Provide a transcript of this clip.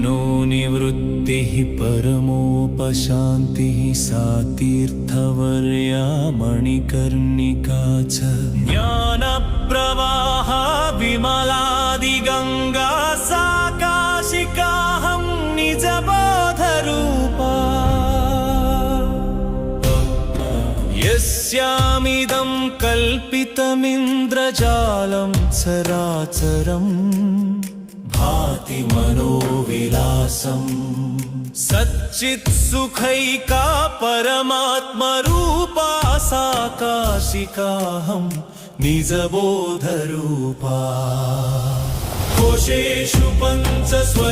मनोनिवृत्तिः परमोपशान्तिः सा तीर्थवर्या मणिकर्णिका च ज्ञानप्रवाह विमलादिगङ्गा सा काशिकाहं निजबोधरूपा यस्यामिदं कल्पितमिन्द्रजालं चराचरम् भाति मनोविलासम् सच्चित्सुखैका परमात्मरूपा सा काशिकाहं निजबोधरूपा कोशेषु पञ्चस्व